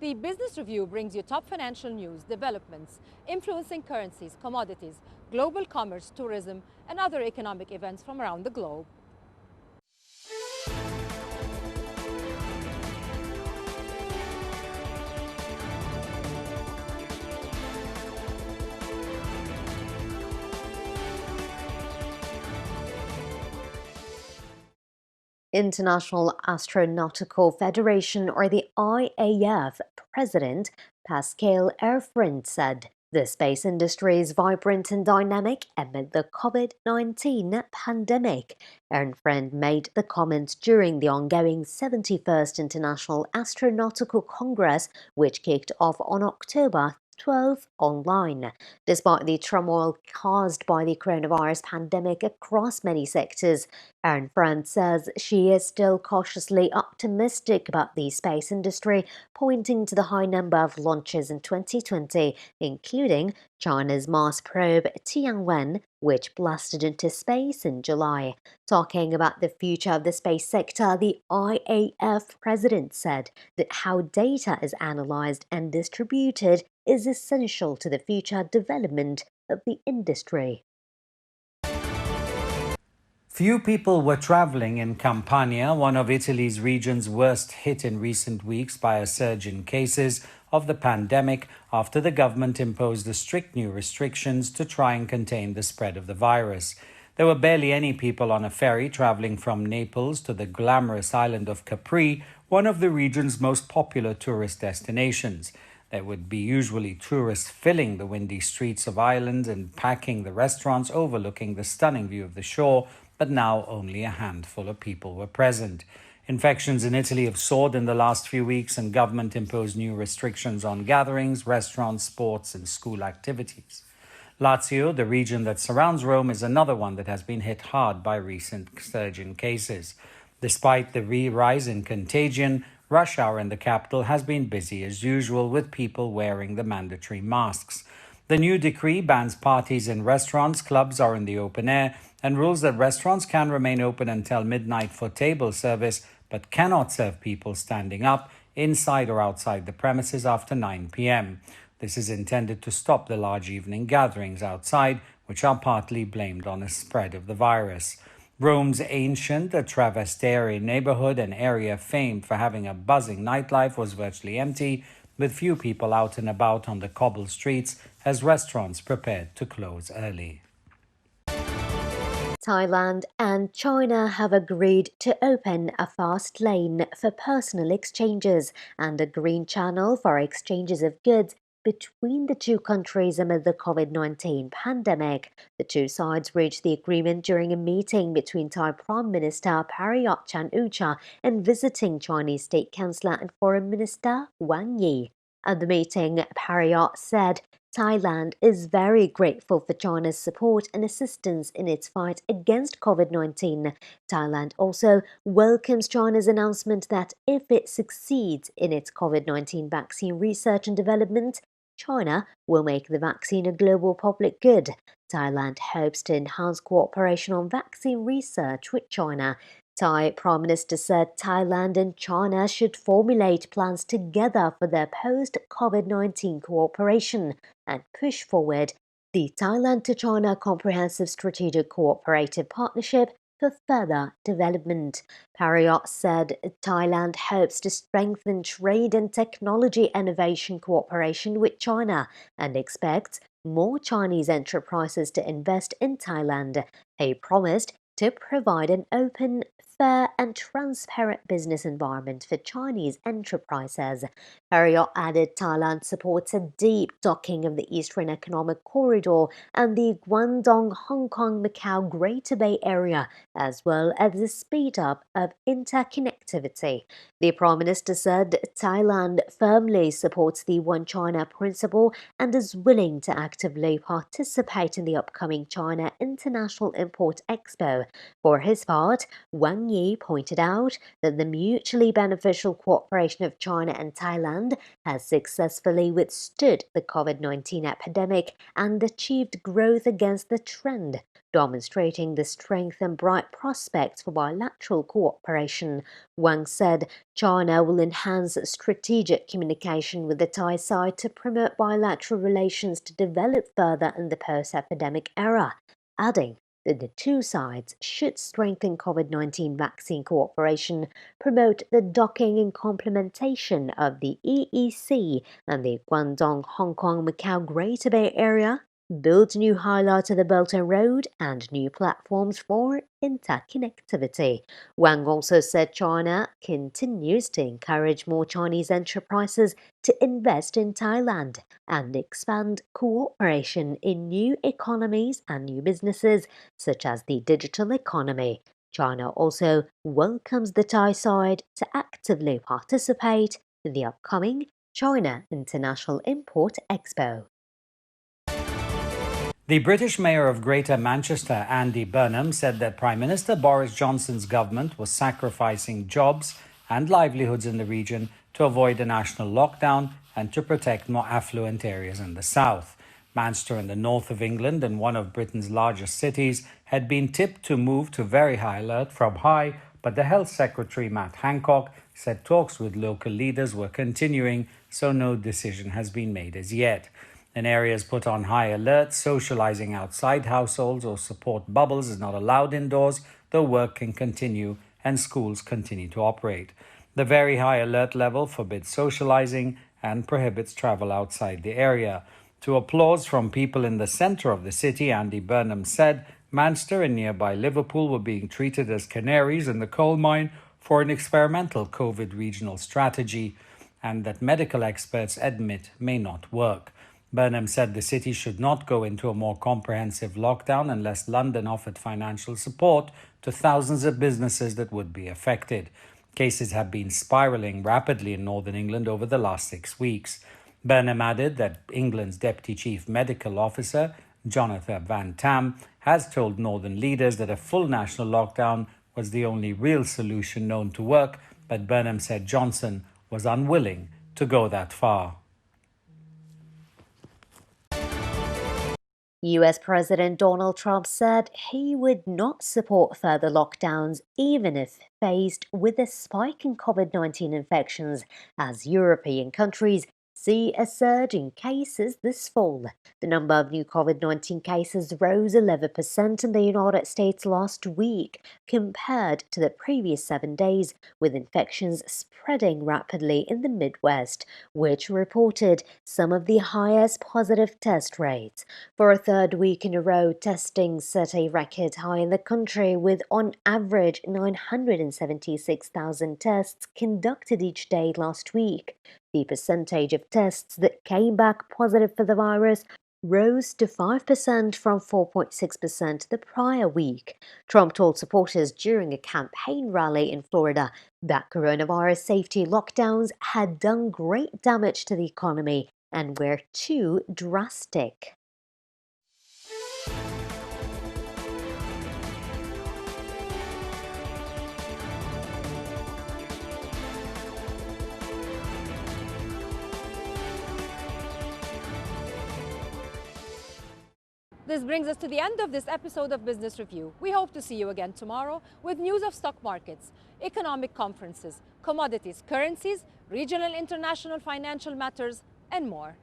The Business Review brings you top financial news, developments, influencing currencies, commodities, global commerce, tourism, and other economic events from around the globe. International Astronautical Federation, or the IAF, President Pascal Erfrind said the space industry is vibrant and dynamic amid the COVID-19 pandemic. Erfrind made the comment during the ongoing 71st International Astronautical Congress, which kicked off on October 12 online. Despite the turmoil caused by the coronavirus pandemic across many sectors, Erin Friend says she is still cautiously optimistic about the space industry, pointing to the high number of launches in 2020, including China's Mars probe Tianwen, which blasted into space in July. Talking about the future of the space sector, the IAF president said that how data is analyzed and distributed is essential to the future development of the industry. Few people were traveling in Campania, one of Italy's regions worst hit in recent weeks by a surge in cases of the pandemic after the government imposed the strict new restrictions to try and contain the spread of the virus. There were barely any people on a ferry traveling from Naples to the glamorous island of Capri, one of the region's most popular tourist destinations. There would be usually tourists filling the windy streets of Ireland and packing the restaurants overlooking the stunning view of the shore, but now only a handful of people were present. Infections in Italy have soared in the last few weeks, and government imposed new restrictions on gatherings, restaurants, sports, and school activities. Lazio, the region that surrounds Rome, is another one that has been hit hard by recent surge in cases. Despite the rise in contagion, rush hour in the capital has been busy as usual, with people wearing the mandatory masks. The new decree bans parties in restaurants, clubs are in the open air, and rules that restaurants can remain open until midnight for table service, but cannot serve people standing up inside or outside the premises after 9 p.m. This is intended to stop the large evening gatherings outside, which are partly blamed on a spread of the virus. Rome's ancient Trastevere neighborhood, an area famed for having a buzzing nightlife, was virtually empty, with few people out and about on the cobbled streets as restaurants prepared to close early. Thailand and China have agreed to open a fast lane for personal exchanges and a green channel for exchanges of goods between the two countries amid the COVID-19 pandemic. The two sides reached the agreement during a meeting between Thai Prime Minister Prayut Chan-o-cha and visiting Chinese State Councillor and Foreign Minister Wang Yi. At the meeting, Prayut said Thailand is very grateful for China's support and assistance in its fight against COVID-19. Thailand also welcomes China's announcement that if it succeeds in its COVID-19 vaccine research and development, China will make the vaccine a global public good. Thailand hopes to enhance cooperation on vaccine research with China. Thai Prime Minister said Thailand and China should formulate plans together for their post-COVID-19 cooperation and push forward the Thailand to China Comprehensive Strategic Cooperative Partnership for further development. Prayut said Thailand hopes to strengthen trade and technology innovation cooperation with China and expects more Chinese enterprises to invest in Thailand. He promised to provide an open, fair and transparent business environment for Chinese enterprises. Prayut added Thailand supports a deep docking of the Eastern Economic Corridor and the Guangdong-Hong Kong-Macau Greater Bay Area, as well as the speed up of interconnectivity. The Prime Minister said Thailand firmly supports the One China principle and is willing to actively participate in the upcoming China International Import Expo. For his part, Wang Yi pointed out that the mutually beneficial cooperation of China and Thailand has successfully withstood the COVID-19 epidemic and achieved growth against the trend, demonstrating the strength and bright prospects for bilateral cooperation. Wang said China will enhance strategic communication with the Thai side to promote bilateral relations to develop further in the post-epidemic era, adding that the two sides should strengthen COVID-19 vaccine cooperation, promote the docking and complementation of the EEC and the Guangdong, Hong Kong, Macau Greater Bay Area, build new highlights of the Belt and Road and new platforms for interconnectivity. Wang also said China continues to encourage more Chinese enterprises to invest in Thailand and expand cooperation in new economies and new businesses, such as the digital economy. China also welcomes the Thai side to actively participate in the upcoming China International Import Expo. The British Mayor of Greater Manchester, Andy Burnham, said that Prime Minister Boris Johnson's government was sacrificing jobs and livelihoods in the region to avoid a national lockdown and to protect more affluent areas in the south. Manchester in the north of England and one of Britain's largest cities had been tipped to move to very high alert from high, but the Health Secretary Matt Hancock said talks with local leaders were continuing, so no decision has been made as yet. In areas put on high alert, socializing outside households or support bubbles is not allowed indoors, though work can continue and schools continue to operate. The very high alert level forbids socializing and prohibits travel outside the area. To applause from people in the centre of the city, Andy Burnham said Manchester and nearby Liverpool were being treated as canaries in the coal mine for an experimental COVID regional strategy, and that medical experts admit may not work. Burnham said the city should not go into a more comprehensive lockdown unless London offered financial support to thousands of businesses that would be affected. Cases have been spiralling rapidly in northern England over the last 6 weeks. Burnham added that England's Deputy Chief Medical Officer, Jonathan Van Tam, has told northern leaders that a full national lockdown was the only real solution known to work, but Burnham said Johnson was unwilling to go that far. US President Donald Trump said he would not support further lockdowns even if faced with a spike in COVID-19 infections as European countries see a surge in cases this fall. The number of new COVID-19 cases rose 11% in the United States last week compared to the previous 7 days, with infections spreading rapidly in the Midwest, which reported some of the highest positive test rates. For a third week in a row, testing set a record high in the country, with on average 976,000 tests conducted each day last week. The percentage of tests that came back positive for the virus rose to 5% from 4.6% the prior week. Trump told supporters during a campaign rally in Florida that coronavirus safety lockdowns had done great damage to the economy and were too drastic. This brings us to the end of this episode of Business Review. We hope to see you again tomorrow with news of stock markets, economic conferences, commodities, currencies, regional and international financial matters, and more.